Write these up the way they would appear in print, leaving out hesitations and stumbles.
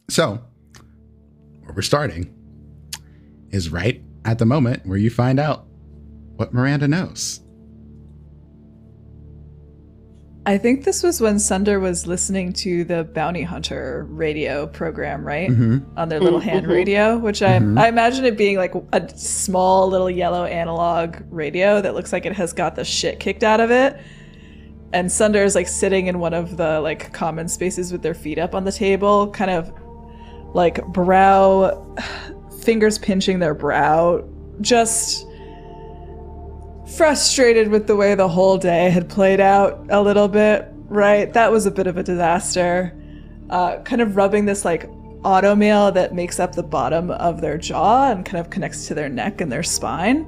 So, where we're starting is right at the moment where you find out what Miranda knows. I think this was when Sunder was listening to the Bounty Hunter radio program, right? Mm-hmm. On their little hand radio, which I imagine it being like a small little yellow analog radio that looks like it has got the shit kicked out of it. And Sunder is like sitting in one of the like common spaces with their feet up on the table, kind of like fingers pinching their brow, just frustrated with the way the whole day had played out a little bit, right? That was a bit of a disaster. Kind of rubbing this like automail that makes up the bottom of their jaw and kind of connects to their neck and their spine.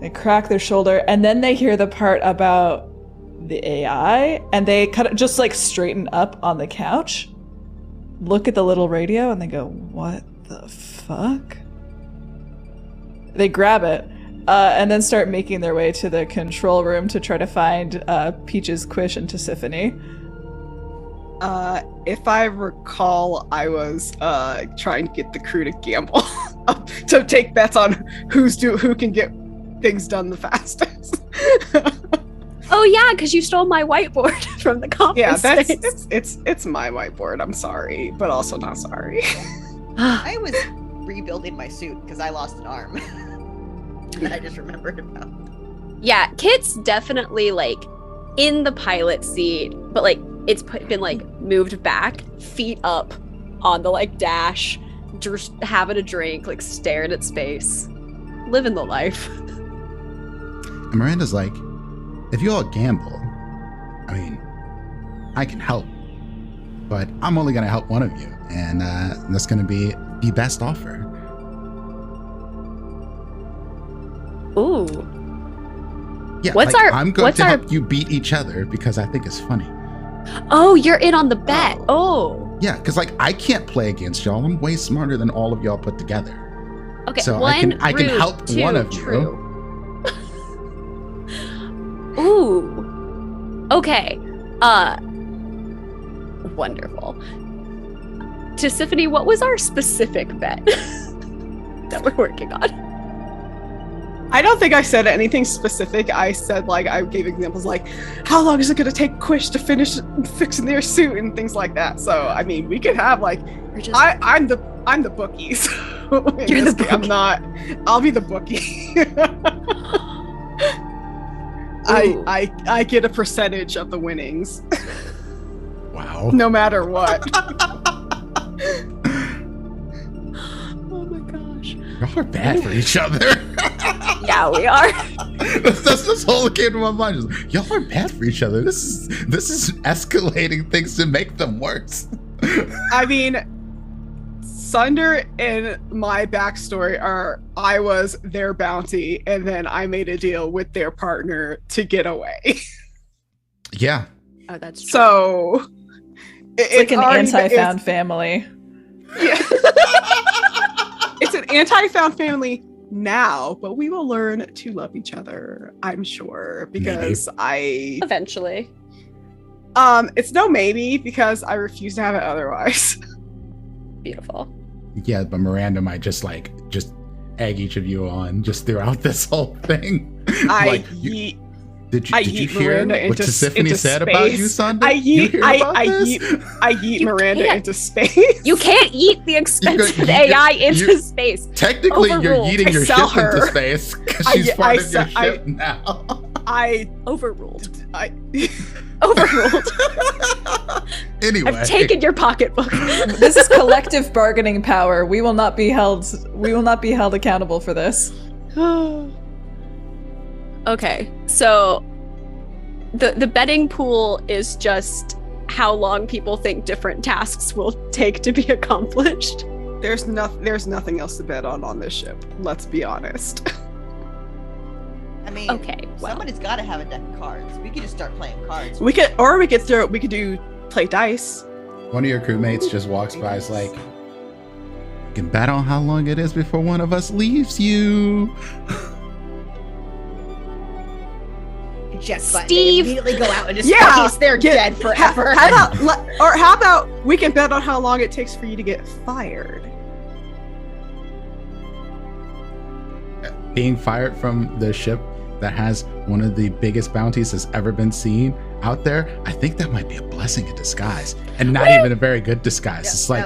They crack their shoulder, and then they hear the part about the AI, and they kind of just like straighten up on the couch, look at the little radio, and they go, "What the fuck?" They grab it. And then start making their way to the control room to try to find Peaches, Quish, and Tiffany. If I recall, I was trying to get the crew to gamble to take bets on who can get things done the fastest. Oh yeah, because you stole my whiteboard from the conference. Yeah, it's my whiteboard. I'm sorry, but also not sorry. I was rebuilding my suit because I lost an arm. That I just remembered about. Yeah, Kit's definitely like in the pilot seat, but like it's been like moved back, feet up on the like dash, just having a drink, like staring at space, living the life. And Miranda's like, if you all gamble, I mean, I can help, but I'm only gonna help one of you, and that's gonna be the best offer. Ooh. Yeah, I'm going to help you beat each other because I think it's funny. Oh, you're in on the bet. Oh. Yeah, because like I can't play against y'all. I'm way smarter than all of y'all put together. Okay, so I can help one of you. Ooh. Okay. Wonderful. To Tiffany, what was our specific bet that we're working on? I don't think I said anything specific. I said, like, I gave examples like, how long is it going to take Quish to finish fixing their suit and things like that. So, I mean, we could have like, I'm the bookies. You're the bookie. I'm not. I'll be the bookie. I get a percentage of the winnings. Wow. No matter what. Oh my gosh. Y'all are bad for each other. Yeah, we are. That's this whole came to my mind. Just, y'all are bad for each other. This is escalating things to make them worse. I mean, Sunder and my backstory are I was their bounty, and then I made a deal with their partner to get away. Yeah. Oh, that's true. So it's like an anti-found family. Yeah. It's an anti-found family now, but we will learn to love each other, I'm sure, because maybe. Eventually. It's no maybe because I refuse to have it otherwise. Beautiful. Yeah, but Miranda might just egg each of you on just throughout this whole thing. Did you hear what Tiffany said about you, Sunder? I yeet Miranda into space. You can't yeet the expensive AI into space. Technically, you're yeeting your ship into space because she's part of your ship now. Overruled. Overruled. Anyway, I've taken your pocketbook. This is collective bargaining power. We will not be held accountable for this. Okay, so the betting pool is just how long people think different tasks will take to be accomplished. There's nothing else to bet on this ship. Let's be honest. I mean, okay, somebody's got to have a deck of cards. We could just start playing cards. We could do play dice. One of your crewmates just walks by, is like, "You can bet on how long it is before one of us leaves you." eject button, Steve. they immediately go out and just Yeah, face they're dead forever. How about we can bet on how long it takes for you to get fired? Being fired from the ship that has one of the biggest bounties that's ever been seen out there, I think that might be a blessing in disguise, and not even a very good disguise. It's like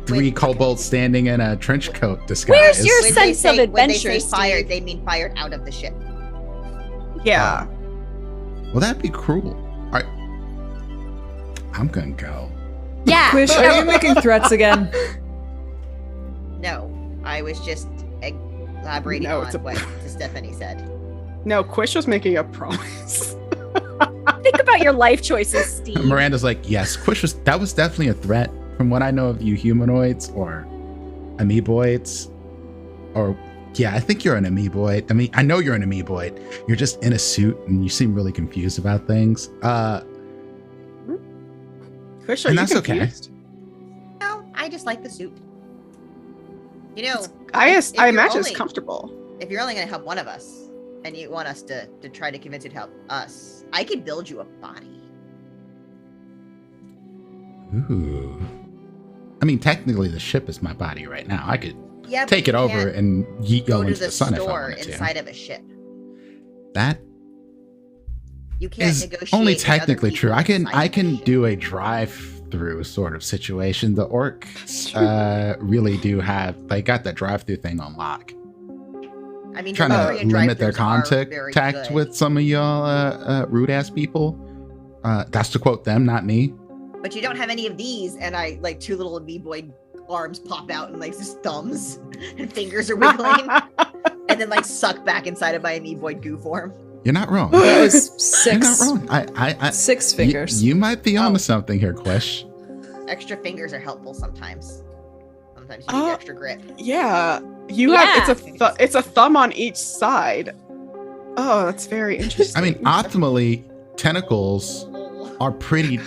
three kobolds standing in a trench coat disguise. Where's your when sense of when they adventure, say fired, Steve? they mean fired out of the ship. Yeah. Well, that'd be cruel. All right, I'm gonna go. Yeah. Quish, are you making threats again? No, I was just elaborating No, on it's a- what Stephanie said. No, Quish was making a promise. Think about your life choices, Steve. Miranda's like, yes, that was definitely a threat. From what I know of you humanoids or amoeboids, or yeah, I think you're an amoeboid. I mean, I know you're an amoeboid. You're just in a suit and you seem really confused about things. Quish, are And you that's okay. confused? No, I just like the suit. You know, I if you're imagine it's only- comfortable. if you're only going to help one of us, and you want us to try to convince you to help us, I could build you a body. Ooh. I mean, technically, the ship is my body right now. I could Yeah, take it but you over can't and yeet go y'all to into the the sun if I store wanted to. inside of a ship. That You can't is negotiate. only with other technically true. people I can inside of the ship. do a drive-through sort of situation. The orcs really do have, they got that drive-through thing on lock. I mean, Trying delivery to and limit their drive-thrus are very contact good, with some of y'all rude ass people. That's to quote them, not me. but you don't have any of these, and I like two little amoeboid arms pop out and like just thumbs and fingers are wiggling, and then like suck back inside of my amoeboid goo form. You're not wrong. That was You're not six. wrong. I 6 fingers. You might be onto Oh. something here, Quish. Extra fingers are helpful sometimes. Sometimes you need Oh. extra grip. Yeah, it's a thumb on each side. Oh, that's very interesting. I mean, optimally, tentacles are pretty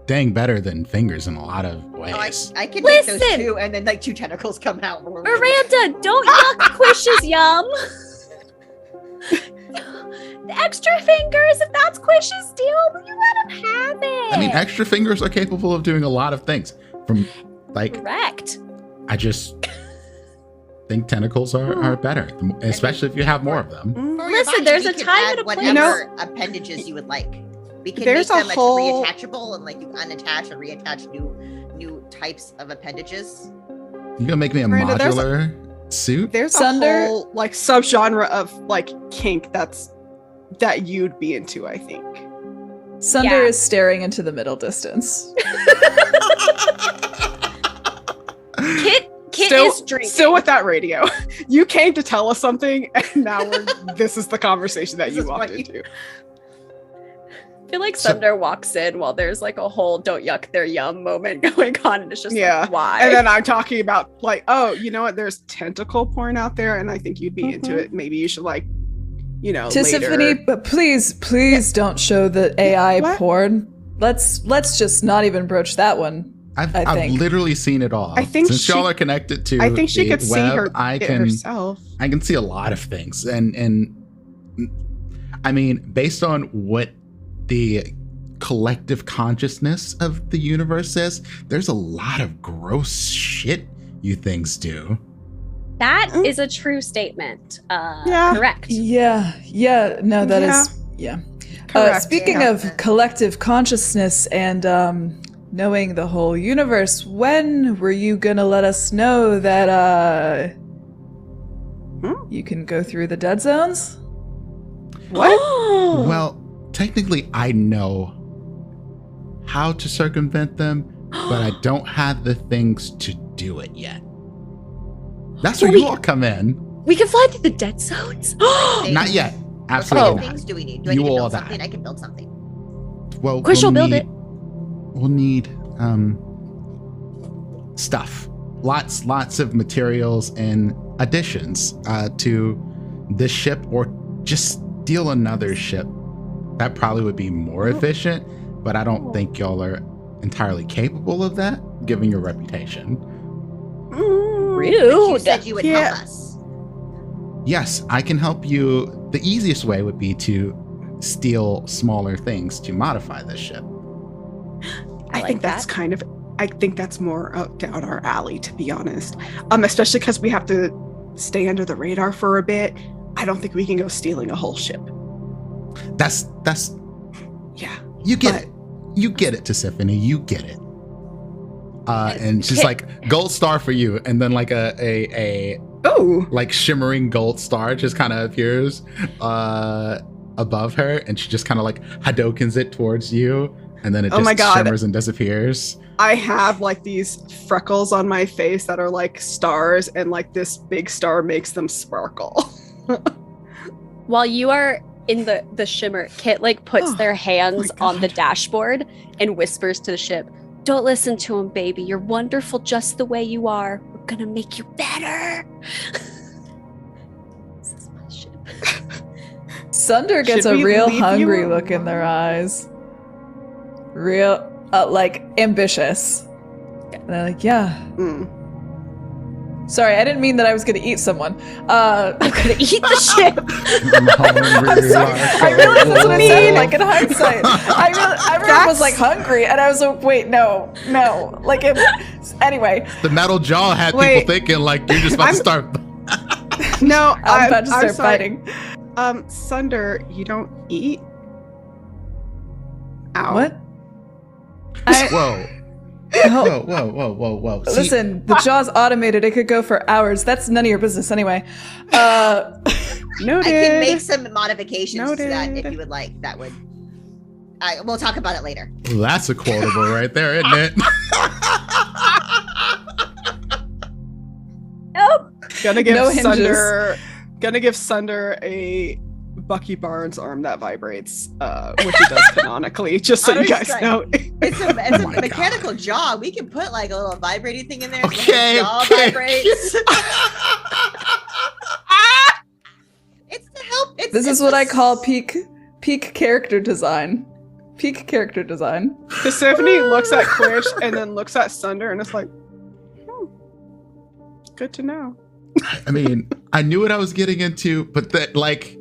dang better than fingers in a lot of ways. I can make those Listen! two, and then like two tentacles come out. Miranda, don't yuck Quish's yum. The extra fingers, if that's Quish's deal, you let him have it. I mean, extra fingers are capable of doing a lot of things. From like, Correct. I just think tentacles are better, especially if you have more of them. For your Listen, body, there's we a can time add and a place. whatever appendages you would like. We can There's make a them like, whole- reattachable, and like you unattach and reattach new types of appendages. You gonna make me a Miranda, there's a- modular suit? There's Sunder- a whole like subgenre of like kink that you'd be into, I think. Sunder Yeah. is staring into the middle distance. Kit is drinking. Still with that radio. You came to tell us something, and now this is the conversation that This you is walked what you- into. I feel like Sunder walks in while there's like a whole don't yuck their yum moment going on, and it's just Yeah. like, why? And then I'm talking about like, oh, you know what? There's tentacle porn out there, and I think you'd be into Mhm. it. Maybe you should like, later. Tiffany, but please don't show the AI What? porn. Let's just not even broach that one. I've I think. literally seen it all. I think Since she- y'all are connected to I think she the could see web, her I it can herself. I can see a lot of things, and I mean, based on what the collective consciousness of the universe says, there's a lot of gross shit you things do. That is a true statement. Yeah. Correct. Yeah, no, that is yeah. Correct. Speaking Yeah. of collective consciousness and knowing the whole universe, when were you gonna let us know that you can go through the dead zones? What? Well, technically, I know how to circumvent them, but I don't have the things to do it yet. That's where Well, you all come in. We can fly through the dead zones. Not yet. What Absolutely kind of not. things do we need? Do I You need to all build die. something? I can build something. Well, Quish will build it. We'll need stuff. Lots of materials and additions to the ship, or just steal another ship. That probably would be more efficient, but I don't think y'all are entirely capable of that, given your reputation. But you Rude. said you would Yeah. help us. Yes, I can help you. The easiest way would be to steal smaller things to modify this ship. I like think that's that. I think that's more up down our alley, to be honest. Especially because we have to stay under the radar for a bit. I don't think we can go stealing a whole ship. That's Yeah. you get it. You get it, Tiffany. You get it. And she's like, gold star for you, and then like a Oh, like shimmering gold star just kind of appears above her, and she just kind of like Hadokens it towards you, and then it Oh my just God. shimmers and disappears. I have like these freckles on my face that are like stars, and like this big star makes them sparkle. While you are in the shimmer, Kit like puts Oh, their hands my on the God. dashboard and whispers to the ship, "Don't listen to him, baby. You're wonderful just the way you are. We're gonna make you better." This is my ship. Sunder gets Should a we real leave you hungry look in alone? their eyes. Real, like, ambitious. And they're like, yeah. Mm. Sorry, I didn't mean that I was going to eat someone. I'm gonna eat the ship. I'm sorry. I realized that's what it sounded like in hindsight. I really was like hungry, and I was like, wait, no. Like, anyway. The metal jaw had Wait. people thinking like you're just about to start. No, I'm about to start sorry. fighting. Sunder, you don't eat? Ow. What? Whoa. No. Whoa. See, Listen, the jaw's automated. It could go for hours. That's none of your business anyway. Noted. I can make some modifications to that Noted. if you would like. That would. We'll talk about it later. well, that's a quotable right there, isn't it? Nope. Gonna give No hinges. Sunder a Bucky Barnes arm that vibrates, which he does canonically, just so I you was guys like- know. It's a Oh my mechanical jaw. We can put like a little vibrating thing in there. Okay, So the jaw okay. vibrates. It's to help. This is what I call peak character design. Peak character design. Tiffany looks at Quish and then looks at Sunder, and it's like, good to know. I mean, I knew what I was getting into, but that like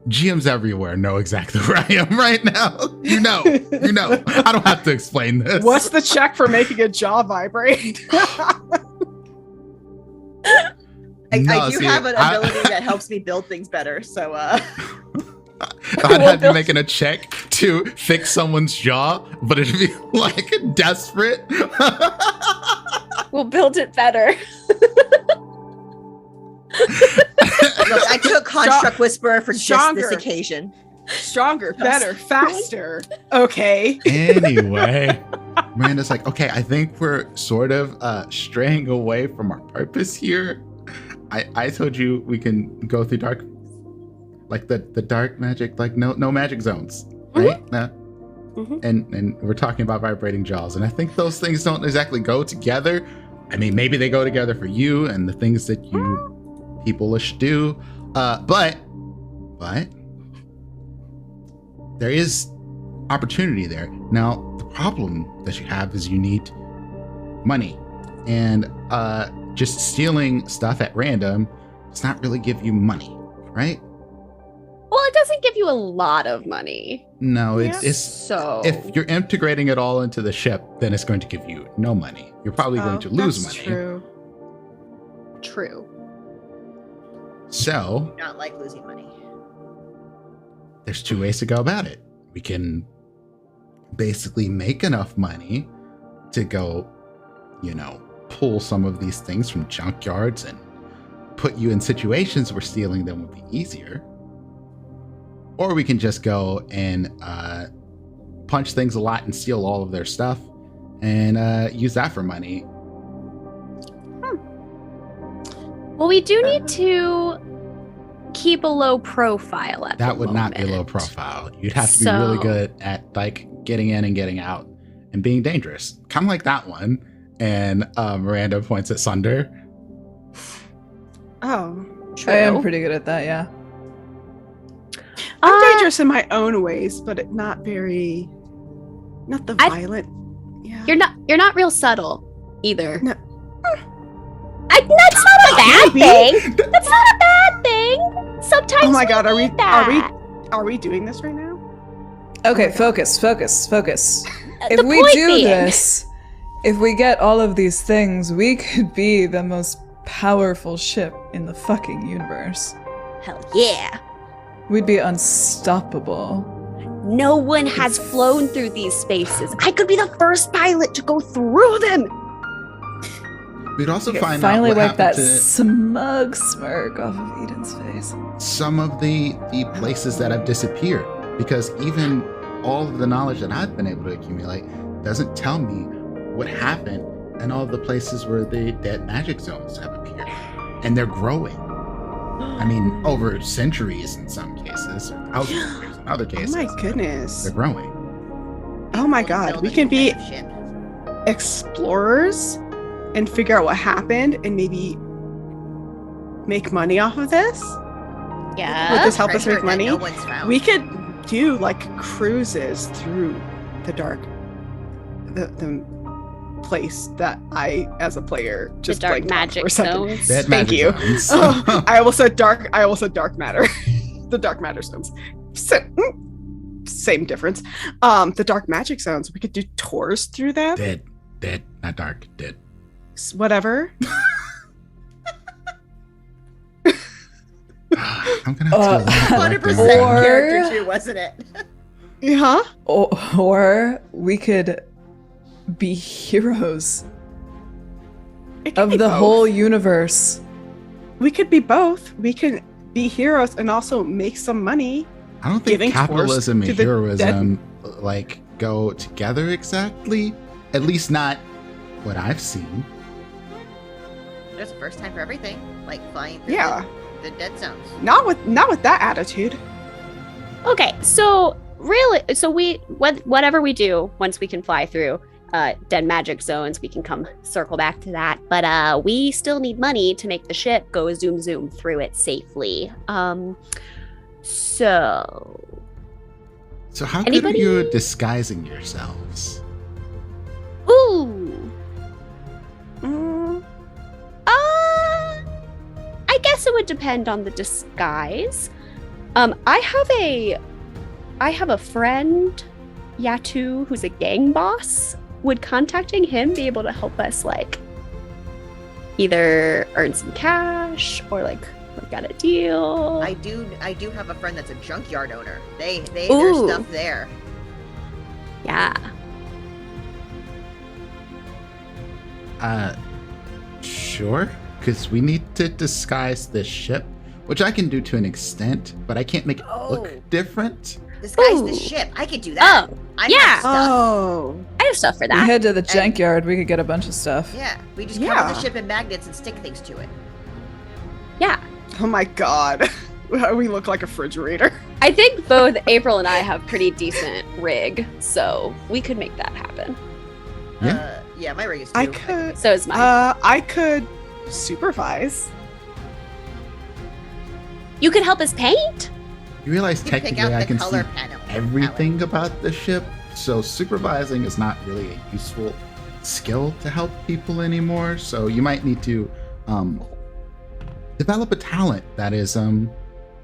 GMs everywhere know exactly where I am right now. You know. I don't have to explain this. What's the check for making a jaw vibrate? I do have an ability that helps me build things better. So I'd have you making a check to fix someone's jaw, but it'd be like desperate. We'll build it better. look, I took Construct Whisperer for just Stronger. this occasion. Stronger, better, faster. Okay. Anyway, Miranda's like, okay, I think we're sort of straying away from our purpose here. I told you we can go through dark, like the dark magic, like no magic zones, right? Mhm. And we're talking about vibrating jaws, and I think those things don't exactly go together. I mean, maybe they go together for you and the things that you people-ish do, but there is opportunity there. Now, the problem that you have is you need money, and just stealing stuff at random does not really give you money, right? Well, it doesn't give you a lot of money. No, it's So if you're integrating it all into the ship, then it's going to give you no money. You're probably going to lose that's money. True. So Not like losing money. there's two ways to go about it. We can basically make enough money to go, pull some of these things from junkyards and put you in situations where stealing them would be easier. Or we can just go and punch things a lot and steal all of their stuff and use that for money. well, we do need to keep a low profile at That the would not be low moment. profile. You'd have to be really So- good at like getting in and getting out and being dangerous. Kind of like that one. And Miranda points at Sunder. Oh. True. I am pretty good at that, yeah. I'm dangerous in my own ways, but not the violent. Yeah. You're not real subtle either. No. That's not a bad Maybe. thing. That's not a bad thing. Sometimes Oh my god, we need that. are we doing this right now? Okay, focus. If The we point do being- this, if we get all of these things, we could be the most powerful ship in the fucking universe. Hell yeah. We'd be unstoppable. No one has flown through these spaces. I could be the first pilot to go through them. We'd also Okay, find finally out what wipe that happened to smug smirk off of Eden's face. some of the places that have disappeared, because even all of the knowledge that I've been able to accumulate doesn't tell me what happened in all of the places where the dead magic zones have appeared, and they're growing. I mean, over centuries in some cases, or thousands of years in other cases. Oh my goodness. They're growing. Oh my god, Build we a can new be kind of ship. explorers and figure out what happened and maybe make money off of this. Would Yeah. this help us Treasure make that money? No one's found. We could do like cruises through the dark, the place that I, as a player, The just dark blanked on magic for a second. zones. Dead Thank magic you. zones. Oh, I almost said dark matter. The dark matter zones. Same difference. The dark magic zones. We could do tours through them. Dead, not dark, dead. Whatever. I'm gonna have to 100% Or- character too, wasn't it? Yeah. Or we could be heroes It could of be the both. whole universe. We could be both. We can be heroes and also make some money. I don't Giving think capitalism tours and to the heroism like go together exactly. At least not what I've seen. There's a first time for everything, like flying through Yeah. the dead zones. Not with that attitude. Okay, so really, so whatever we do, once we can fly through dead magic zones, we can come circle back to that. But we still need money to make the ship go zoom zoom through it safely. So So how Anybody- good are you at disguising yourselves? ooh, Mm, I guess it would depend on the disguise. I have a friend, Yatu, who's a gang boss. Would contacting him be able to help us like either earn some cash or like work out a deal? I do have a friend that's a junkyard owner. There's Ooh. stuff there. Yeah. Sure. Because we need to disguise this ship, which I can do to an extent, but I can't make it Oh. look different. Disguise Ooh. the ship. I could do that. Oh, I yeah. have stuff. Oh. I have stuff for We that. head to the junkyard, we could get a bunch of stuff. Yeah, we just Yeah. cover the ship in magnets and stick things to it. Yeah. Oh my god. We look like a refrigerator. I think both April and I have pretty decent rig, so we could make that happen. Yeah. Yeah, my rig is too. I can could. make So is mine. I could supervise. You could help us paint? You realize You can pick technically out I the can color see panel. everything about the ship, so supervising is not really a useful skill to help people anymore. So you might need to develop a talent that is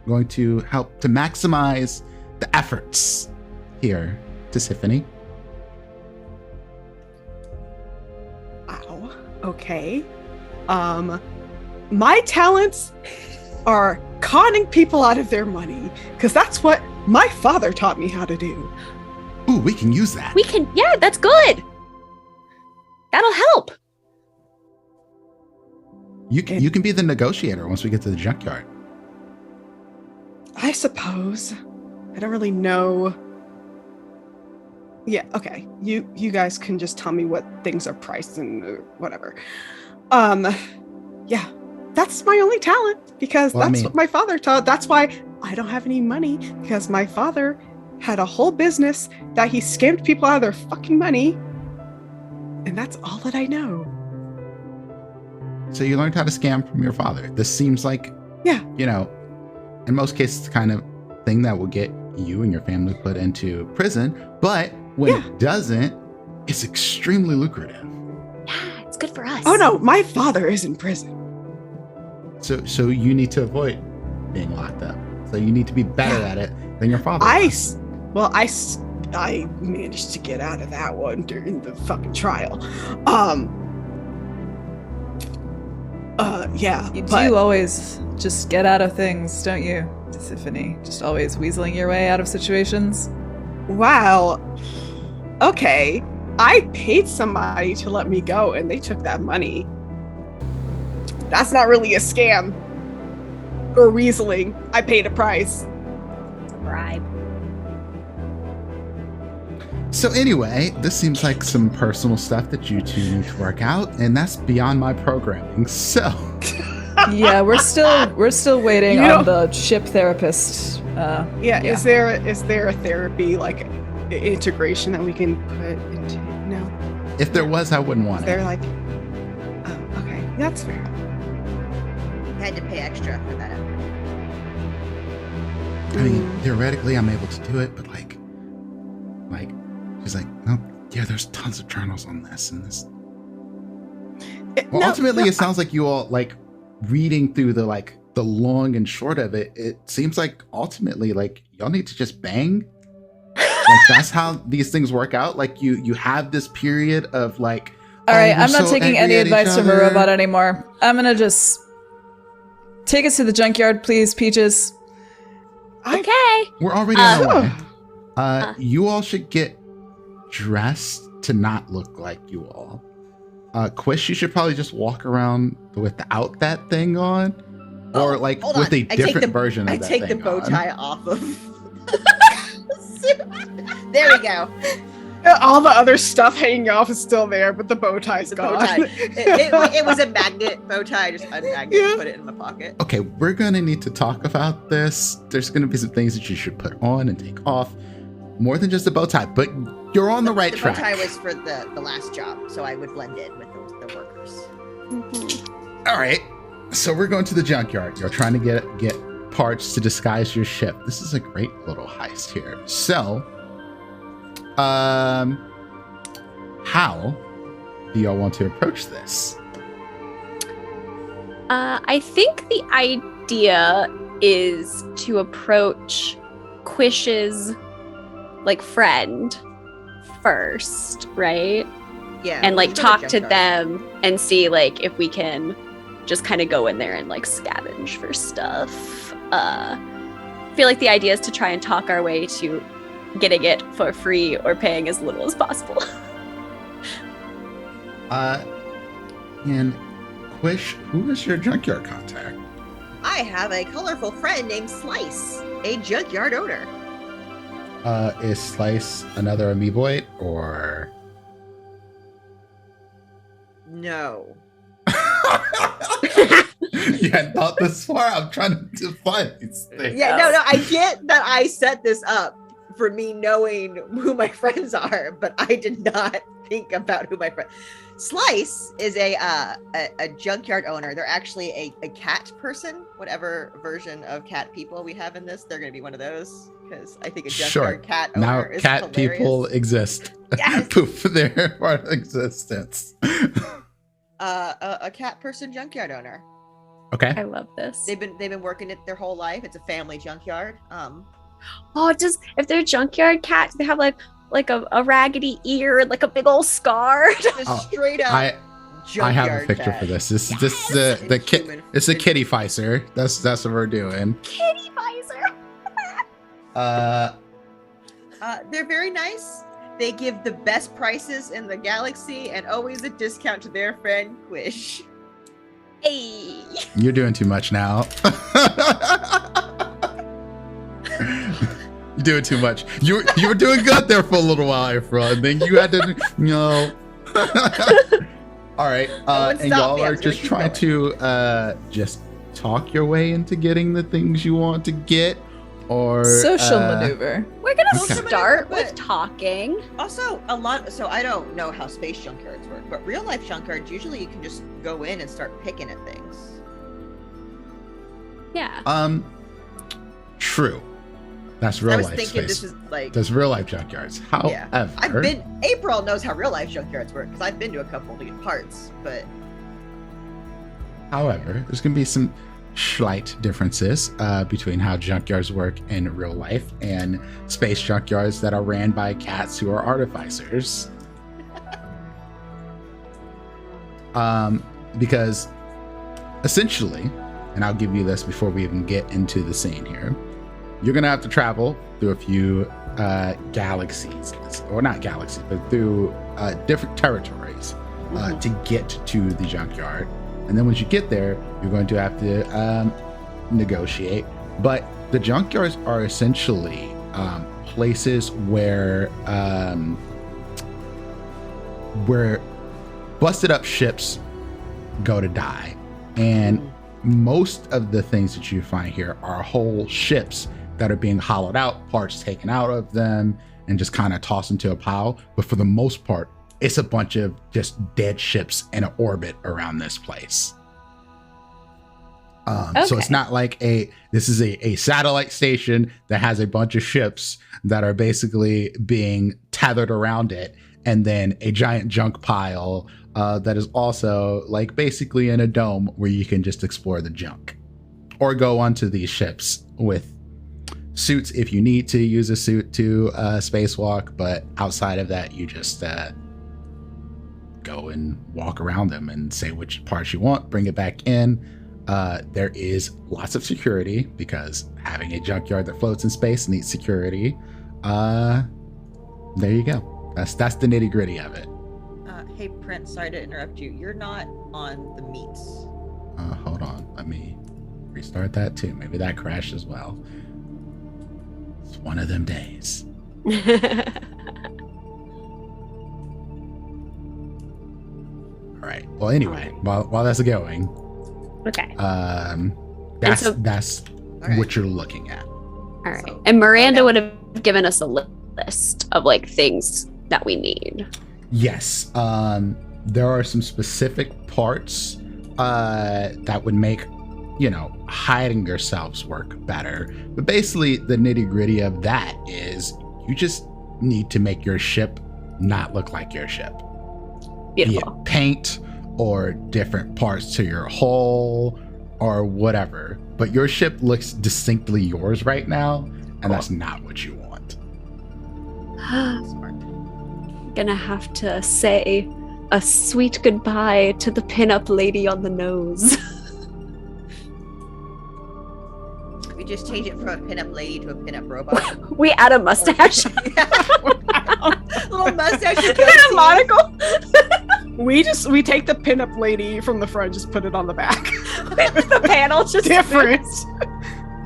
going to help to maximize the efforts here to Tiffany. Ow. Okay. My talents are conning people out of their money, because that's what my father taught me how to do. Ooh, we can use that. We can, yeah, that's good. That'll help. You can be the negotiator once we get to the junkyard. I suppose. I don't really know. Yeah, okay. You guys can just tell me what things are priced and whatever. Yeah. That's my only talent, because Well, I that's mean- what my father taught. That's why I don't have any money, because my father had a whole business that he scammed people out of their fucking money. And that's all that I know. So you learned how to scam from your father. This seems like, Yeah. In most cases, the kind of thing that will get you and your family put into prison. But when Yeah. it doesn't, it's extremely lucrative. Yeah, it's good for us. Oh no, my father is in prison. So you need to avoid being locked up. So you need to be better at it than your father. I was. managed to get out of that one during the fucking trial. Yeah. You but- do always just get out of things, don't you, Tiffany? Just always weaseling your way out of situations. Wow. Okay. I paid somebody to let me go and they took that money. That's not really a scam or weaseling. I paid a price. It's a bribe. So anyway, this seems like some personal stuff that you two need to work out, and that's beyond my programming. So Yeah, we're still waiting You know- on the ship therapist. Yeah. Is there a therapy like integration that we can put into? No. if there was, I wouldn't want They're it. like, oh, okay, that's fair. I had to pay extra for that. I mean, theoretically, I'm able to do it, but like, she's like, no, yeah, there's tons of journals on this and this. Well, ultimately, it sounds like you all like reading through the long and short of it. It seems like ultimately, like y'all need to just bang. Like that's how these things work out. Like you have this period of like. All right, we're I'm not so taking angry any at each advice from a other. robot anymore. I'm gonna just take us to the junkyard, please, Peaches. Okay. We're already on our Uh, way. You all should get dressed to not look like you all. Quish, you should probably just walk around without that thing on, or like Hold with on. a I take different the- version of I that take the thing bow on. tie off of. There we go. all the other stuff hanging off is still there, but the bow tie's The bow gone. tie. It was a magnet bow tie. I just unmagned it and put it in my pocket. Okay, we're gonna need to talk about this. There's gonna be some things that you should put on and take off, more than just a bow tie. But you're on the right the track. bow tie was for the last job, so I would blend in with the workers. All right, so we're going to the junkyard. You're trying to get parts to disguise your ship. This is a great little heist here. So, how do y'all want to approach this? I think the idea is to approach Quish's like friend first, right? Yeah. And like let's go talk to junkyard. them and see like if we can just kind of go in there and like scavenge for stuff. I feel like the idea is to try and talk our way to getting it for free or paying as little as possible. And Quish, who is your junkyard contact? I have a colorful friend named Slice, a junkyard owner. Is Slice another amoeboid or? No. You hadn't thought this far. I'm trying to define these things. Yeah, no. I get that I set this up for me knowing who my friends are, but I did not think about who my friend. Slice is a junkyard owner. They're actually a cat person. Whatever version of cat people we have in this, they're going to be one of those because I think a junkyard cat owner Now is cat hilarious. people exist. Yes. Poof, they're part of existence. A cat person junkyard owner. Okay. I love this. They've been working it their whole life. It's a family junkyard. Oh, if they're junkyard cat, do they have like a raggedy ear and like a big old scar? Just Oh, straight up. I have a junkyard picture cat. for this. This Yes! the kid. Human It's a freaking- kitty Pfizer. That's what we're doing. Kitty visor. They're very nice. They give the best prices in the galaxy and always a discount to their friend Quish. Hey. You're doing too much now. You're doing too much. You were doing good there for a little while, April, and then you had to no. All right, one and stop y'all me, I are was gonna just keep trying going. to just talk your way into getting the things you want to get, or Social maneuver. We're gonna Okay. start But- with talking. Also, a lot. So I don't know how space junkyards work, but real life junkyards usually you can just go in and start picking at things. Yeah. True. That's real I was life thinking space. this is like. There's real life junkyards. Yeah. However, I've been. April knows how real life junkyards work because I've been to a couple to get parts, but However, there's gonna be some slight differences between how junkyards work in real life and space junkyards that are ran by cats who are artificers. Because essentially, and I'll give you this before we even get into the scene here, you're going to have to travel through a few galaxies, or not galaxies, but through different territories to get to the junkyard. And then once you get there, you're going to have to negotiate. But the junkyards are essentially places where busted up ships go to die. And most of the things that you find here are whole ships that are being hollowed out, parts taken out of them, and just kind of tossed into a pile. But for the most part, it's a bunch of just dead ships in an orbit around this place. So it's not like this is a satellite station that has a bunch of ships that are basically being tethered around it, and then a giant junk pile that is also like basically in a dome where you can just explore the junk or go onto these ships with suits if you need to use a suit to spacewalk. But outside of that, you just go and walk around them and say which parts you want, bring it back in. There is lots of security because having a junkyard that floats in space needs security. There you go. That's the nitty gritty of it. Hey Prince, sorry to interrupt you. You're not on the meets. Hold on. Let me restart that too. Maybe that crashed as well. It's one of them days. All right. Well, anyway, while that's going, Okay. that's right. what you're looking at. All right. So- And Miranda would have given us a list of like things that we need. Yes. There are some specific parts that would make, hiding yourselves work better. But basically, the nitty gritty of that is you just need to make your ship not look like your ship. Beautiful. Be it paint or different parts to your hull or whatever. But your ship looks distinctly yours right now, and that's not what you want. Smart. Gonna have to say a sweet goodbye to the pinup lady on the nose. We just change it from a pinup lady to a pinup robot. We add a mustache. Little mustache. And a monocle. We take the pinup lady from the front, just put it on the back. The panel just Different.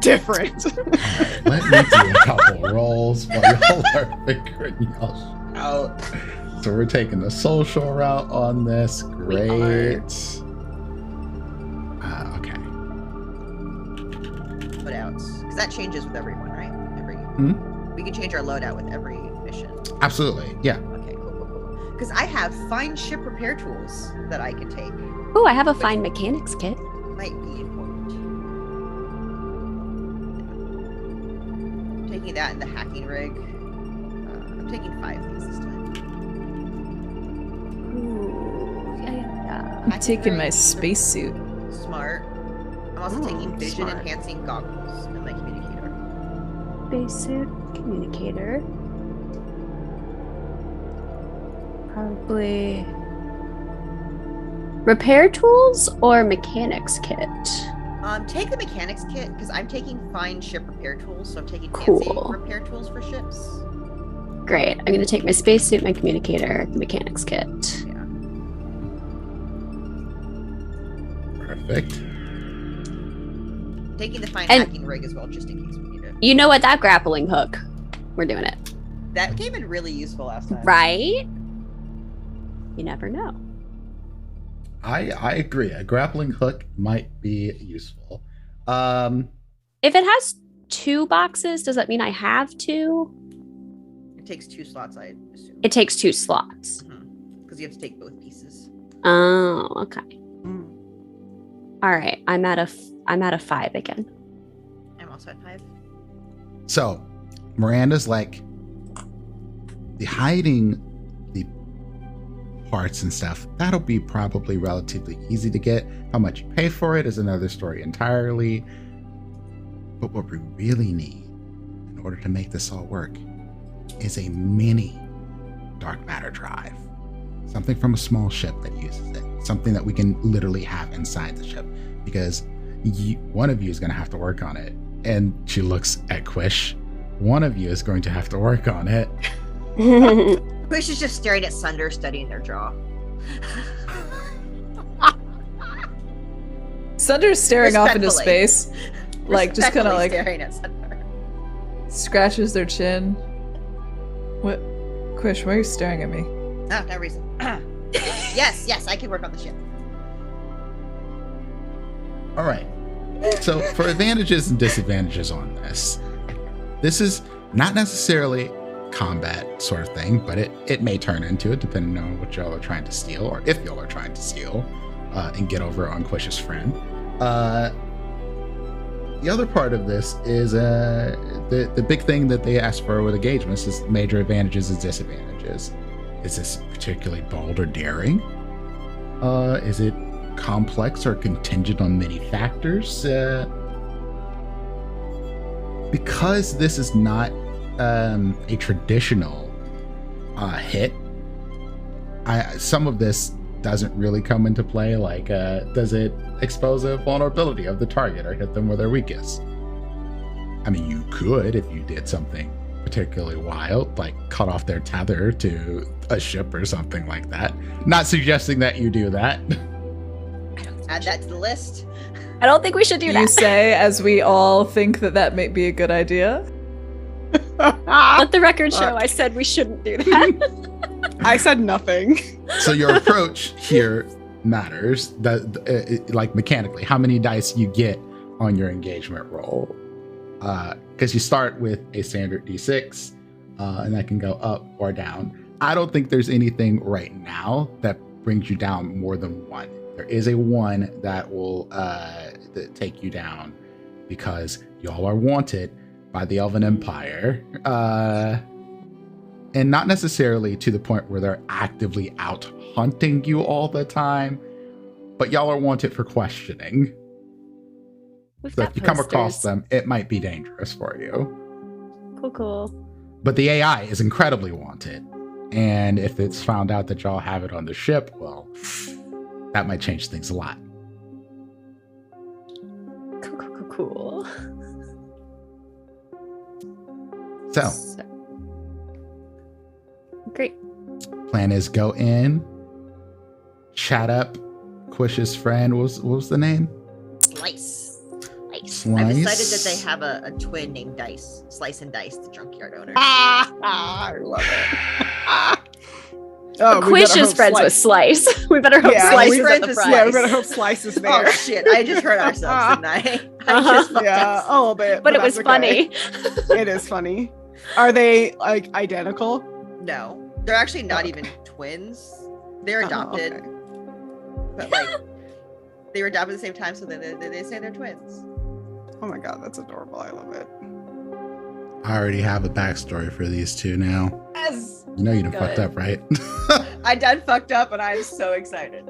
Different. Let me do a couple rolls while y'all are figuring y'all out. So we're taking the social route on this. Great. Okay. Loadouts. Because that changes with everyone, right? We can change our loadout with every mission. Absolutely. Yeah. Okay, cool. Because I have fine ship repair tools that I can take. Oh, I have a fine mechanics kit. Might be important. I'm taking that in the hacking rig. I'm taking 5 things this time. Ooh, yeah. I'm taking my spacesuit. Smart. I'm also taking vision smart. enhancing goggles and my communicator. Spacesuit, communicator. Probably repair tools or mechanics kit. Take the mechanics kit because I'm taking fine ship repair tools, so I'm taking fancy Cool. repair tools for ships. Great. I'm going to take my spacesuit, my communicator, the mechanics kit. Yeah. Perfect. Taking the fine And- hacking rig as well, just in case we need it. You know what? That grappling hook. We're doing it. That came in really useful last time. Right? You never know. I agree. A grappling hook might be useful. If it has 2 boxes, does that mean I have 2? It takes 2 slots, I assume. It takes 2 slots. Because you have to take both pieces. Oh, okay. All right. I'm at a 5 again. I'm also at 5. So Miranda's like, the hiding the parts and stuff, that'll be probably relatively easy to get. How much you pay for it is another story entirely. But what we really need in order to make this all work is a mini dark matter drive. Something from a small ship that uses it. Something that we can literally have inside the ship. Because one of you is going to have to work on it. And she looks at Quish. One of you is going to have to work on it. Quish is just staring at Sunder, studying their jaw. Sunder's staring off into Respectfully. space, like just kind of like staring at Sunder. scratches their chin. What? Quish, why are you staring at me? Oh, no reason. Yes, I can work on the ship. All right. So for advantages and disadvantages on this, this is not necessarily combat sort of thing, but it may turn into it depending on what y'all are trying to steal, or if y'all are trying to steal and get over on Quish's friend. The other part of this is the big thing that they ask for with engagements is major advantages and disadvantages. Is this particularly bold or daring? Is it complex or contingent on many factors? Because this is not a traditional hit, some of this doesn't really come into play. Like, does it expose a vulnerability of the target or hit them where they're weakest? I mean, you could if you did something particularly wild, like cut off their tether to a ship or something like that. Not suggesting that you do that. Add that to the list. I don't think we should do You that. say as we all think that may be a good idea. Let the record show I said we shouldn't do that. I said nothing. So your approach here matters. Like mechanically, how many dice you get on your engagement roll. Because you start with a standard d6, and that can go up or down. I don't think there's anything right now that brings you down more than one. There is a one that will take you down because y'all are wanted by the Elven Empire. And not necessarily to the point where they're actively out hunting you all the time, but y'all are wanted for questioning. We've So got if you come across posters. them, it might be dangerous for you. Cool. But the AI is incredibly wanted. And if it's found out that y'all have it on the ship, well, that might change things a lot. Cool. So, Great. plan is go in, chat up Quish's friend. What was the name? Slice. Nice. Slice. I've decided that they have a twin named Dice. Slice and Dice, the junkyard owner. I love it. Oh, we better Quish's hope friends with Slice. We better hope Yeah, Slice we- is at friends the with front. Yeah, we better hope Slice is there. Oh shit! I just hurt ourselves, didn't I? I just fucked Yeah, us. a little bit. But it was that's okay. funny. It is funny. Are they like identical? No, they're actually not Okay. even twins. They're Oh, adopted, okay. but like they were adopted at the same time, so they say they're twins. Oh my god, that's adorable. I love it. I already have a backstory for these two now. Yes, You know you done Good. fucked up, right? I done fucked up, and I'm so excited.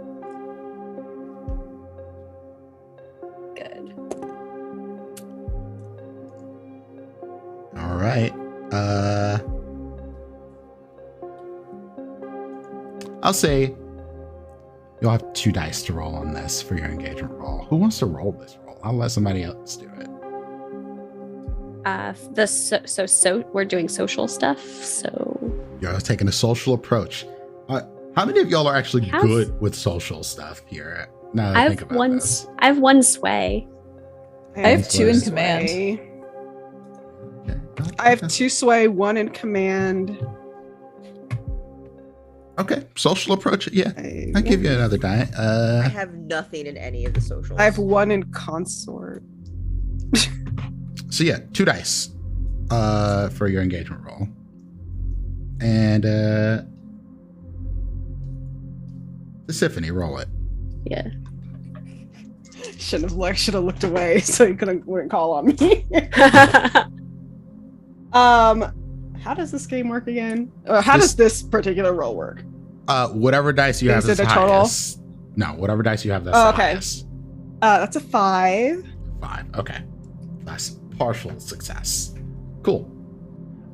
Good. All right. I'll say you'll have 2 dice to roll on this for your engagement roll. Who wants to roll this roll? I'll let somebody else do it. So we're doing social stuff. So You're taking a social approach. How many of y'all are actually Have- good with social stuff here? Now that I I think have about one. this. I have one sway. I have 2 in Sway. command. Okay. I have 2 sway, 1 in command. Okay, social approach. Yeah, I I'll give you another die. I have nothing in any of the socials. I have 1 in consort. So yeah, 2 dice for your engagement roll. And Tiffany, roll it. Yeah. Should have looked away so you wouldn't call on me. How does this game work again? How does this particular roll work? Whatever dice you have Is is it a total? highest. No, whatever dice you have that's Oh, the okay. highest. That's a 5. 5. Okay. That's partial success. Cool.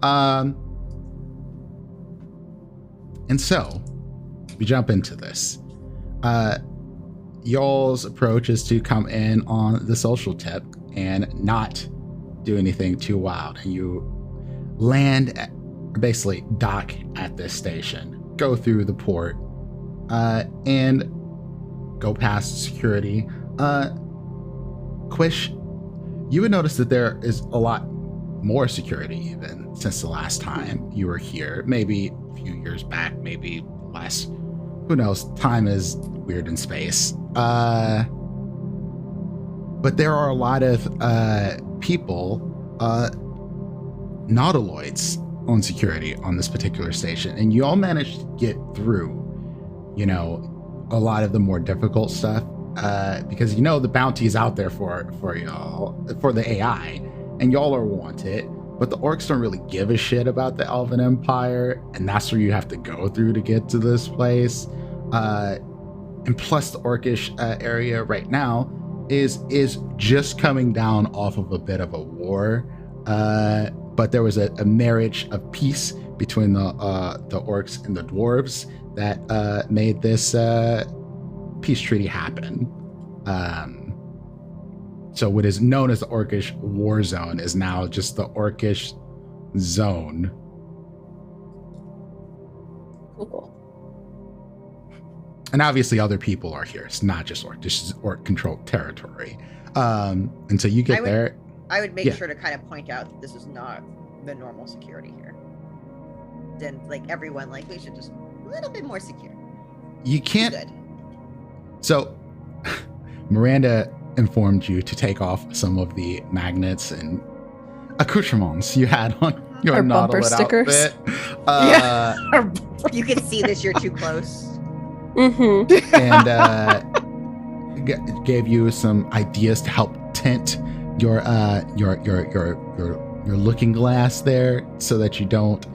And so we jump into this. Y'all's approach is to come in on the social tip and not do anything too wild. And you land at, basically dock at this station, go through the port, and go past security. Quish, you would notice that there is a lot more security even since the last time you were here. Maybe a few years back, maybe less. Who knows? Time is weird in space. But there are a lot of people, nautiloids on security on this particular station, and you all managed to get through, you know, a lot of the more difficult stuff, because you know the bounty is out there for y'all, for the AI, and y'all are wanted. But the orcs don't really give a shit about the Elven Empire, and that's where you have to go through to get to this place. And plus, the orcish area right now is just coming down off of a bit of a war. But there was a marriage of peace between the orcs and the dwarves that made this peace treaty happen. So what is known as the Orcish War Zone is now just the Orcish Zone. Cool. And obviously other people are here. It's not just orc. This is orc-controlled territory. And so you get there. I would make Yeah. sure to kind of point out that this is not the normal security here. Then, like, everyone, like, we should just a little bit more secure. You can't. Good. So Miranda informed you to take off some of the magnets and accoutrements you had on your Or bumper Nautilus stickers. outfit. You can see this. You're too close. Mm-hmm. And gave you some ideas to help tint your looking glass there, so that you don't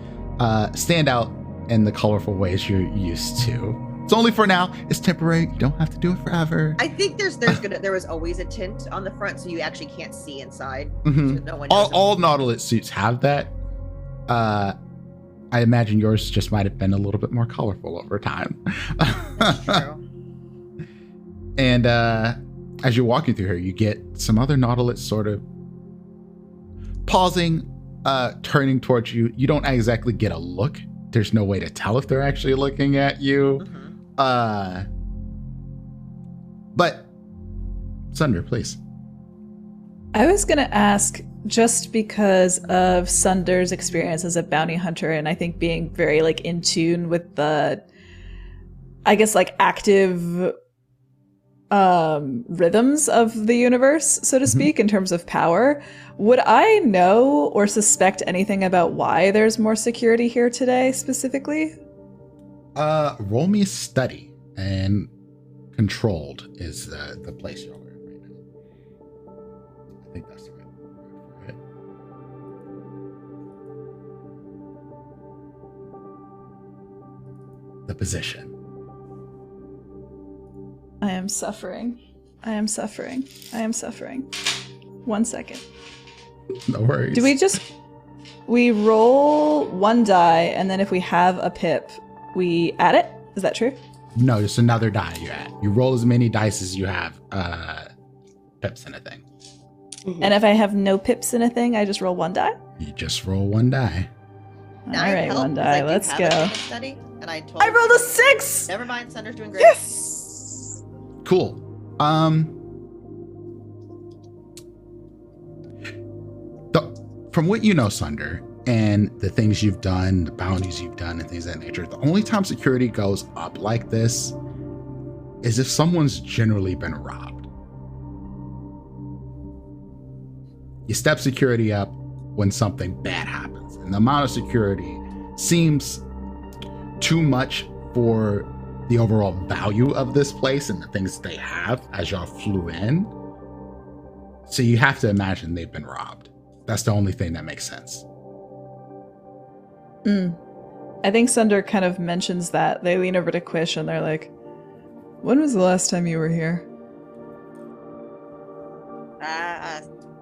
stand out in the colorful ways you're used to. It's only for now. It's temporary. You don't have to do it forever. I think there was always a tint on the front, so you actually can't see inside. Mhm. So no one knows. All Nautilus suits have that. I imagine yours just might have been a little bit more colorful over time. That's true. And as you're walking through here, you get some other Nautilus sort of pausing, turning towards you. You don't exactly get a look. There's no way to tell if they're actually looking at you. Mhm. But Sunder, please. I was going to ask, just because of Sunder's experience as a bounty hunter, and I think being very like in tune with the, I guess, like active rhythms of the universe, so to speak, in terms of power, would I know or suspect anything about why there's more security here today specifically? Roll me a study, and controlled is the place you're in right now. I think that's the right word for it. The position. I am suffering. I am suffering. I am suffering. 1 second. No worries. Do we roll one die, and then if we have a pip, we add it? Is that true? No, just another die you add. You roll as many dice as you have pips in a thing. And if I have no pips in a thing, I just roll one die? You just roll one die. All right, one die. Let's go. Study, and I told I rolled a 6! Never mind, Sunder's doing great. Yes. Cool. From what you know, Sunder, and the things you've done, the bounties you've done, and things of that nature, the only time security goes up like this is if someone's generally been robbed. You step security up when something bad happens, and the amount of security seems too much for the overall value of this place and the things they have as y'all flew in. So you have to imagine they've been robbed. That's the only thing that makes sense. I think Sunder kind of mentions that. They lean over to Quish and they're like, when was the last time you were here?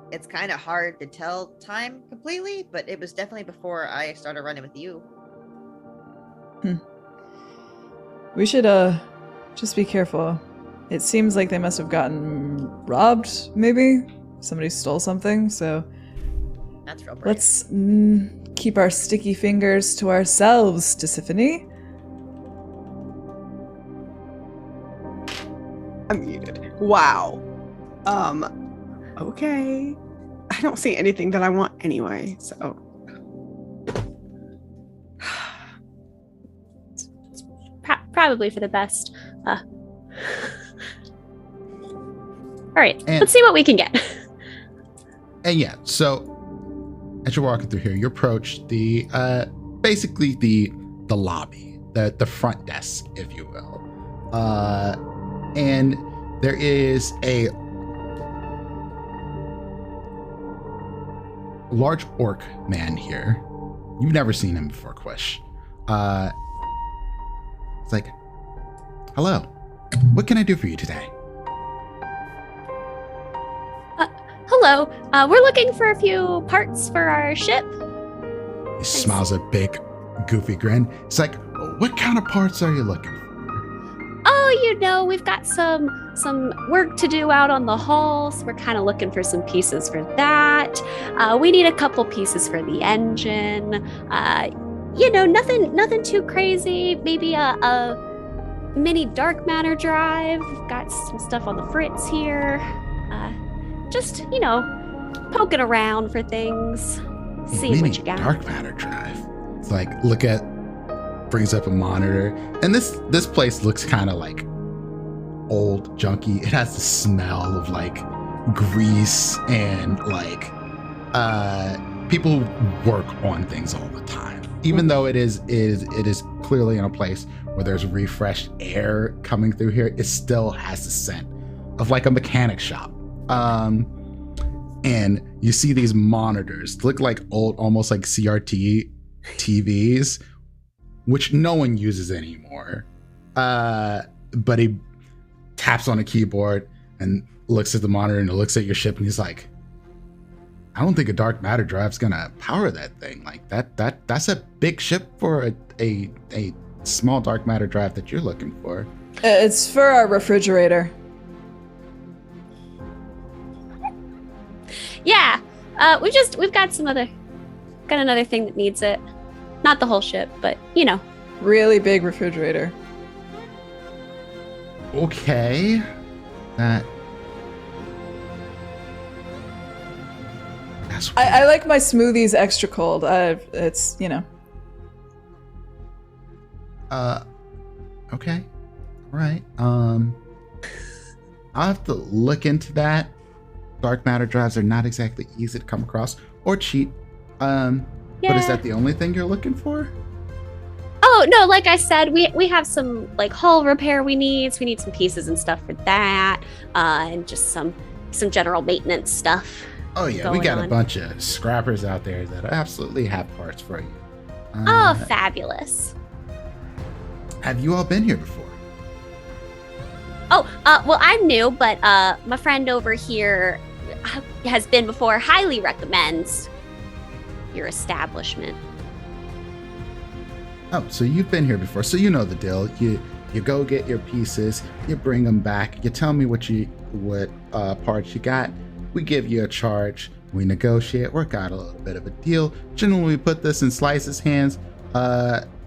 It's kind of hard to tell time completely, but it was definitely before I started running with you. We should, just be careful. It seems like they must have gotten robbed, maybe? Somebody stole something, so... That's real brave. Let's keep our sticky fingers to ourselves, Tiffany. I'm muted. Wow. Okay. I don't see anything that I want anyway, so. Probably for the best. All right, let's see what we can get. And yeah, so as you're walking through here, you approach the basically the lobby, the front desk, if you will, and there is a large orc man here. You've never seen him before, Quish. It's like, hello, what can I do for you today? Hello, we're looking for a few parts for our ship. He smiles a big, goofy grin. It's like, what kind of parts are you looking for? Oh, we've got some work to do out on the hull, so we're kind of looking for some pieces for that. We need a couple pieces for the engine. Nothing too crazy. Maybe a mini dark matter drive. We've got some stuff on the fritz here. Just, poking around for things, seeing what you got. Dark matter drive. It's like, brings up a monitor, and this place looks kind of like old, junky. It has the smell of like grease and like people who work on things all the time. Even though it is clearly in a place where there's refreshed air coming through here, it still has the scent of like a mechanic shop. And you see these monitors look like old, almost like CRT TVs, which no one uses anymore. But he taps on a keyboard and looks at the monitor and looks at your ship, and he's like, I don't think a dark matter drive's gonna power that thing. Like that's a big ship for a small dark matter drive that you're looking for. It's for our refrigerator. Yeah, we've got another thing that needs it. Not the whole ship, but Really big refrigerator. Okay. That's I like my smoothies extra cold. It's. Okay. All right. I'll have to look into that. Dark matter drives are not exactly easy to come across or cheap. But is that the only thing you're looking for? Oh no, like I said, we have some like hull repair we need. So we need some pieces and stuff for that, and just some general maintenance stuff. Oh yeah, we got a bunch of scrappers out there that absolutely have parts for you. Oh, fabulous. Have you all been here before? Oh, well, I'm new, but my friend over here has been before. Highly recommends your establishment. Oh, so you've been here before, so you know the deal. You go get your pieces, you bring them back, you tell me what parts you got. We give you a charge, we negotiate, work out a little bit of a deal. Generally, we put this in Slice's hands.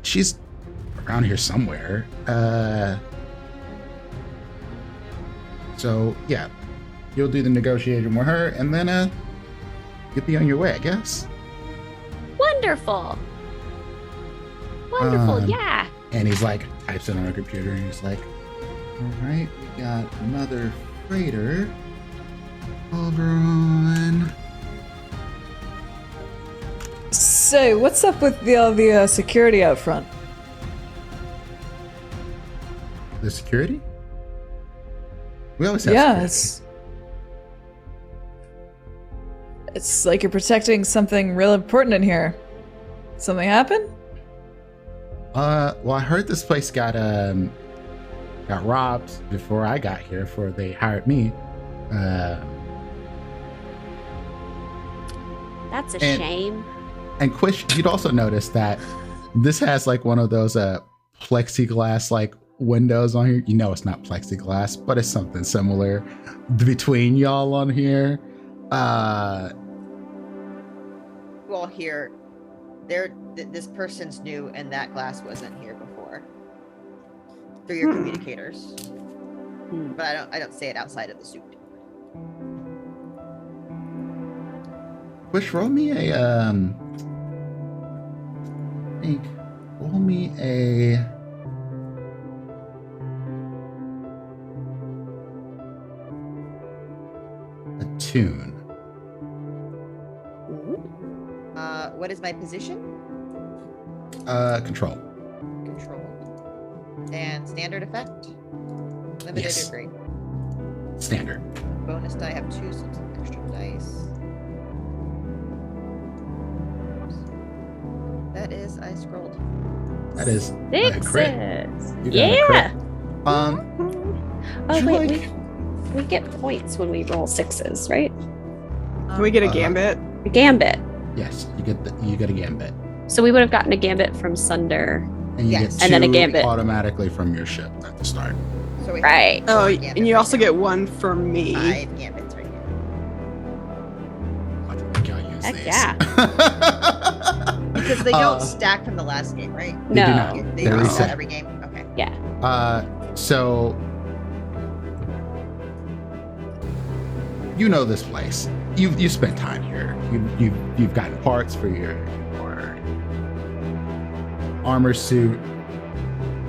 She's around here somewhere. So yeah, you'll do the negotiation with her, and then you'll be on your way, I guess. Wonderful, yeah. And he's like, types it on a computer, and he's like, all right, we got another freighter over on. So, what's up with all the security out front? The security? We always have security. It's like you're protecting something real important in here. Something happened? Well, I heard this place got robbed before I got here, before they hired me. That's a And- shame. And Quish, you'd also notice that this has like one of those plexiglass like windows on here. You know it's not plexiglass, but it's something similar between y'all on here. Well, here, this person's new, and that glass wasn't here before. Through your communicators, but I don't say it outside of the suit. Quish, roll me a roll me a tune. What is my position? Control. Control. And standard effect? Limited Yes. or great? Standard. Bonus die, I have 2, so some extra dice. That is, I scrolled. That is a crit. Sixes. You got a Yeah. crit. Oh would you wait, like- we get points when we roll sixes, right? Can we get a gambit? A gambit. Yes, you get a gambit, So we would have gotten a gambit from Sunder. and you Yes. get And then a 2 gambit. automatically from your ship at the start. So we Right. Oh, have 4 and you gambits also right get 1 from me. now. 5 gambits right here. I think y'all use Heck these. yeah. Because they don't stack from the last game, right? They do No. not. They They're reset reset. every game? Okay. So you know this place. You spent time here. You've gotten parts for your armor suit,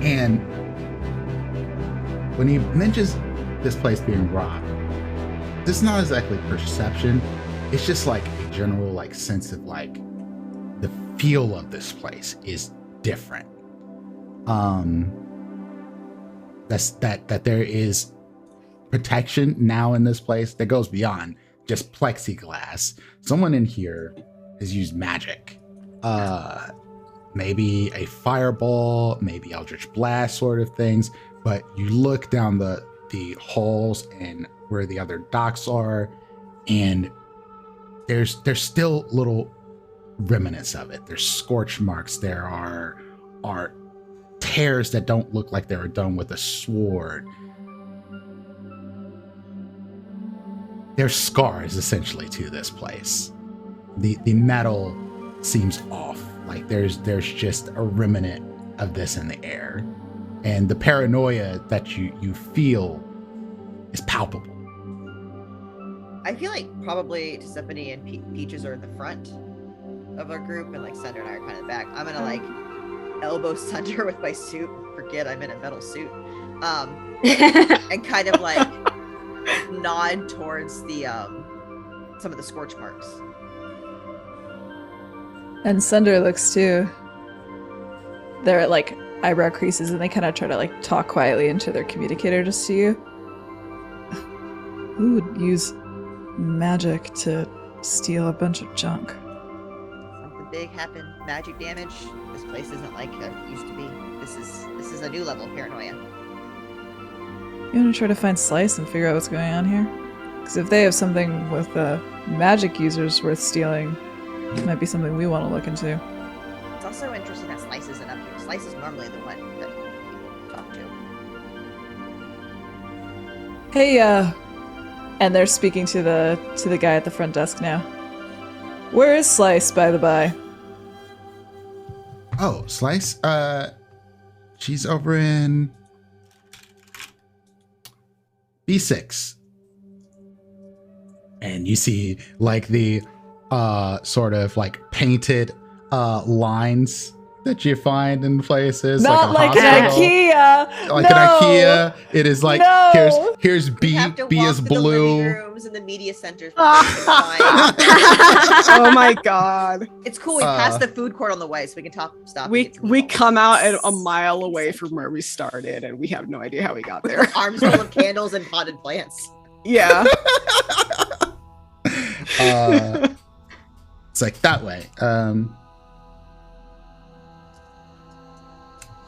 and when he mentions this place being robbed, this is not exactly perception. It's just like a general like sense of like the feel of this place is different. That there is protection now in this place that goes beyond just plexiglass. Someone in here has used magic. Maybe a fireball, maybe eldritch blast sort of things, but you look down the halls and where the other docks are, and there's still little remnants of it. There's scorch marks. There are tears that don't look like they were done with a sword. There's scars essentially to this place. The metal seems off. Like there's just a remnant of this in the air. And the paranoia that you feel is palpable. I feel like probably Tiffany and Peaches are in the front of our group, and like Sunder and I are kind of back. I'm gonna like elbow Sunder with my suit. Forget I'm in a metal suit. And kind of like nod towards the some of the scorch marks. And Sunder looks too. They're at like eyebrow creases, and they kind of try to like talk quietly into their communicator just to you. Who would use magic to steal a bunch of junk? Something big happened. Magic damage. This place isn't like it used to be. This is a new level of paranoia. You want to try to find Slice and figure out what's going on here? Because if they have something with magic users worth stealing, it might be something we want to look into. It's also interesting that Slice isn't up here. Slice is normally the one that people talk to. Hey, and they're speaking to the guy at the front desk now. Where is Slice, by the by? Oh, Slice, she's over in B6. And you see like the sort of like painted lines that you find in places. Not like an hospital. IKEA! Like No! an IKEA. It is like No! here's You B. have to B walk is through the living blue. rooms and the media centers. for things to find. Oh my god. It's cool. We passed the food court on the way, so we can stop. and We get some we meatballs. come out at a mile away from where we started, and we have no idea how we got there. Arms full of candles and potted plants. Yeah. It's like that way.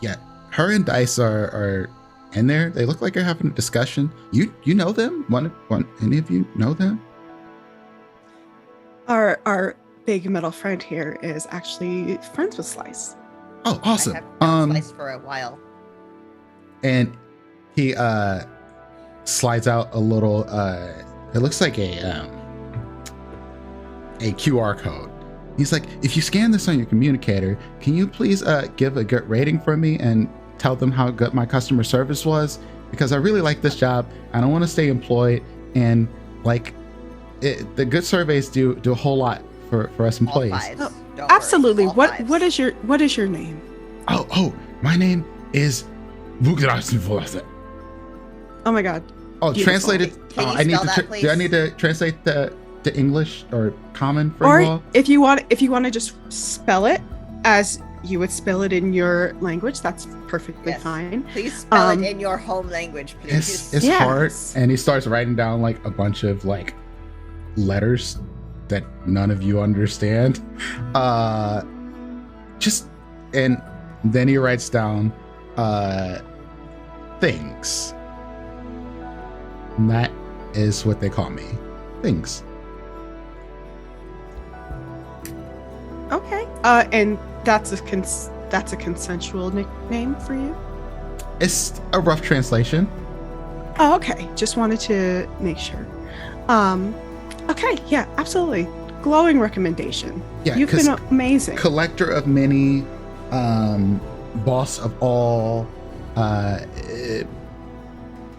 Yeah, her and Dice are in there. They look like they're having a discussion. You know them? Any of you know them? Our big middle friend here is actually friends with Slice. Oh, awesome. I have known Slice for a while. And he slides out a little. It looks like a QR code. He's like, if you scan this on your communicator, can you please give a good rating for me and tell them how good my customer service was? Because I really like this job. I don't want to stay employed, and like the good surveys do a whole lot for us employees. All fives. Oh, Don't absolutely. worry, all What fives. is your name? Oh, my name is. Oh my God. Oh, Beautiful. translated. Can you I need spell to. that, Do I please? need to translate the English or common for you Or all? if you want to just spell it as you would spell it in your language, that's perfectly Yes. fine. Please spell Um, it in your home language, please. It's Yes. hard, and he starts writing down like a bunch of like letters that none of you understand. And then he writes down things. And that is what they call me. Things. Okay. And that's a consensual nickname for you? It's a rough translation. Oh, okay. Just wanted to make sure. Okay. Yeah, absolutely. Glowing recommendation. Yeah, You've 'cause been amazing. collector of many, boss of all, it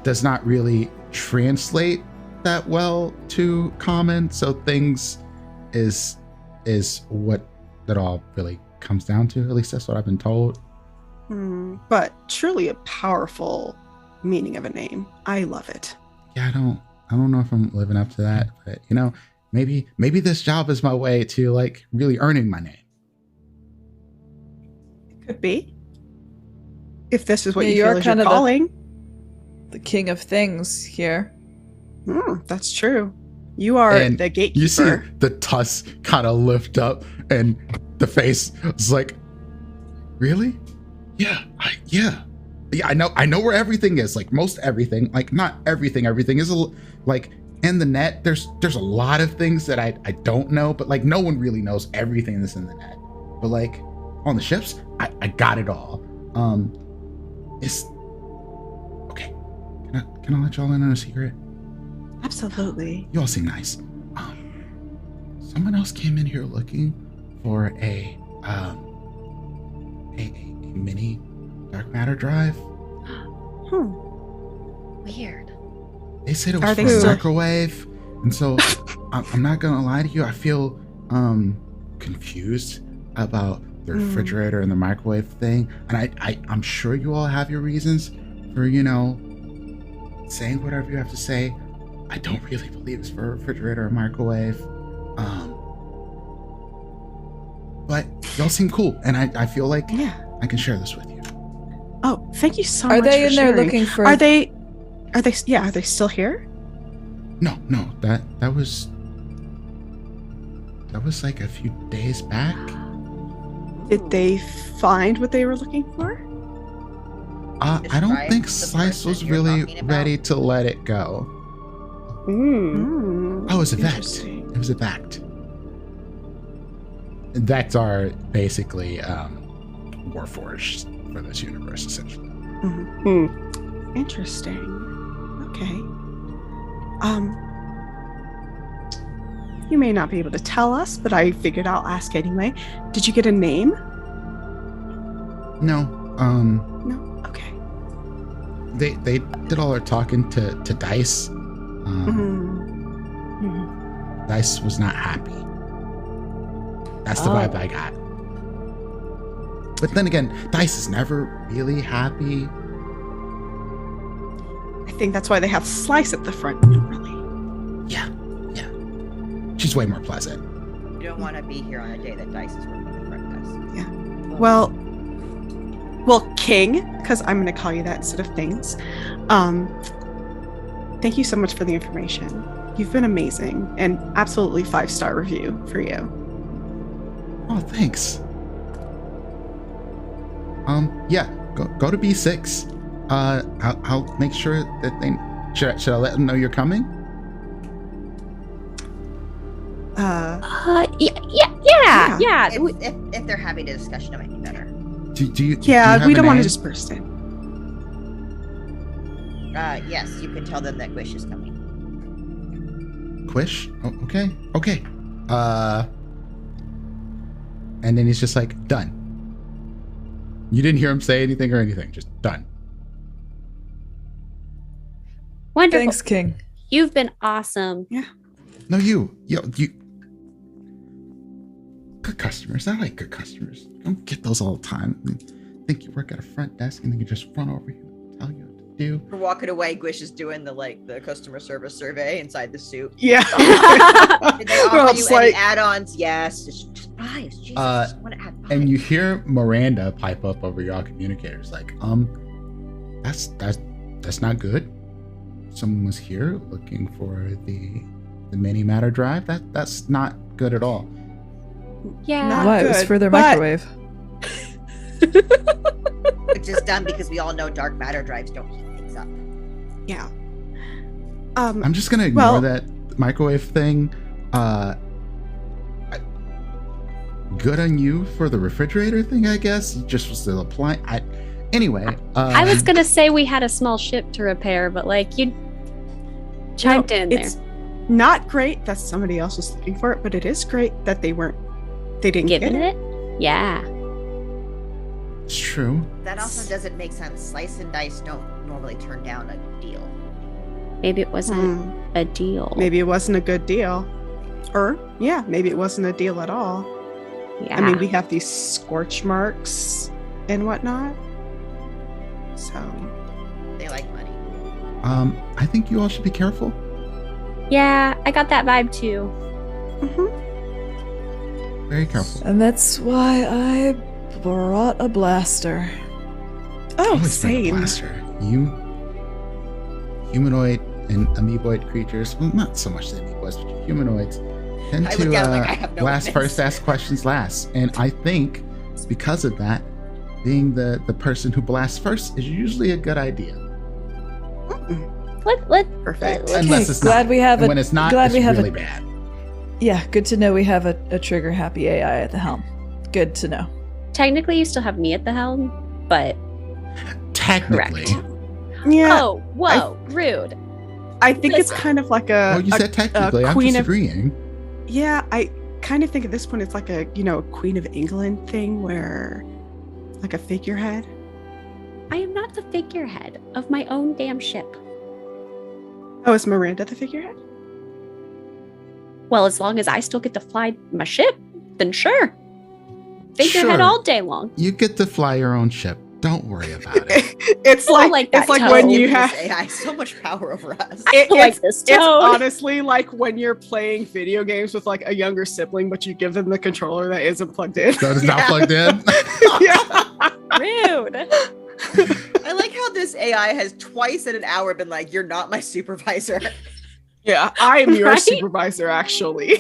does not really translate that well to common. So things is what that all really comes down to. At least that's what I've been told. But truly a powerful meaning of a name. I love it. Yeah, I don't know if I'm living up to that, but maybe this job is my way to like really earning my name. Could be. If this is what Yeah, you you're feel is your kind of calling. The king of things here. That's true. You are And the gatekeeper. You see the tusk kind of lift up, and the face is like, "Really? Yeah, I know where everything is. Like most everything. Like not everything. Everything is like in the net. There's a lot of things that I don't know, but like no one really knows everything that's in the net. But like on the ships, I got it all. It's okay. Can I let y'all in on a secret? Absolutely. You all seem nice. Someone else came in here looking for a mini dark matter drive. Weird. They said it Are was they for a still- microwave, and so I'm not gonna lie to you. I feel confused about the refrigerator and the microwave thing, and I'm sure you all have your reasons for saying whatever you have to say. I don't really believe it's for a refrigerator or microwave. But y'all seem cool, and I feel like Yeah. I can share this with you. Oh, thank you so Are much. they for in there sharing. looking for? Are they still here? No, that was like a few days back. Did they find what they were looking for? I don't Describe think the Slice person was you're really talking about. ready to let it go. Oh, it was a vect. Interesting. It was a vect. Vects are basically warforged for this universe, essentially. Interesting. Okay. You may not be able to tell us, but I figured I'll ask anyway. Did you get a name? No, No. Okay. they did all their talking to Dice. Dice was not happy. That's the vibe I got. But then again, Dice is never really happy. I think that's why they have Slice at the front. Really. Yeah. She's way more pleasant. You don't want to be here on a day that Dice is working the front desk. Yeah. Well, King, because I'm going to call you that instead of things. Thank you so much for the information. You've been amazing, and absolutely 5-star review for you. Oh, thanks. Yeah, go to B6. I'll make sure that they. Should I let them know you're coming? Yeah. If they're having a discussion, it might be better. Do you Yeah, we don't want to name? just burst in. Yes, you can tell them that Quish is coming. Quish? Oh, okay. And then he's just like, done. You didn't hear him say anything or anything, just done. Wonderful. Thanks, King. You've been awesome. No, you. Good customers. I like good customers. You don't get those all the time. I think you work at a front desk and they can just run over you and tell you what to do. We're walking away. Quish is doing the customer service survey inside the suit. Yeah. Did they offer you any add-ons? Yes. Just buy. Jesus. I want to add And you hear Miranda pipe up over your communicators like, that's not good. Someone was here looking for the mini matter drive. That's not good at all. Yeah. Not What? It was good, for their but- microwave. Which is done because we all know dark matter drives don't heat things up. Yeah. I'm just gonna ignore that microwave thing. Good on you for the refrigerator thing, I guess. You just was still applying. Anyway, I was gonna say we had a small ship to repair, but like you chimed in there. It's not great that somebody else was looking for it, but it is great that they didn't Given get it. it? Yeah. It's true. That also doesn't make sense. Slice and dice don't normally turn down a deal. Maybe it wasn't a deal. Maybe it wasn't a good deal. Or, yeah, maybe it wasn't a deal at all. Yeah. I mean, we have these scorch marks and whatnot. So, They like money. I think you all should be careful. Yeah, I got that vibe too. Very careful. And that's why I brought a blaster. oh, Always been a same. blaster. You humanoid and amoeboid creatures, well, not so much the amoeboids, but humanoids tend I to look at 'em like I have no last weapons. first, ask questions last. And I think because of that, being the person who blasts first is usually a good idea. Perfect. Okay, Unless it's glad not. we have And a- when it's not, glad it's we have a- really bad. Yeah, good to know we have a trigger happy AI at the helm. Good to know. Technically, you still have me at the helm, but Technically. correct. Yeah, Oh, whoa, rude. I think it's listen. kind of like Well, you said technically. I'm queen just of- agreeing. Yeah, I kind of think at this point it's like a, Queen of England thing where, like a figurehead. I am not the figurehead of my own damn ship. Oh, is Miranda the figurehead? Well, as long as I still get to fly my ship, then sure. Figurehead Sure. all day long. You get to fly your own ship. Don't worry about it. It's I like, don't like that it's like tone. when you Give have this AI so much power over us. It- I like this It's tone. honestly like when you're playing video games with like a younger sibling, but you give them the controller that isn't plugged in. So it's not Yeah. plugged in. Yeah. Rude. I like how this AI has twice in an hour been like, "You're not my supervisor." Yeah, I am your Right? supervisor, actually.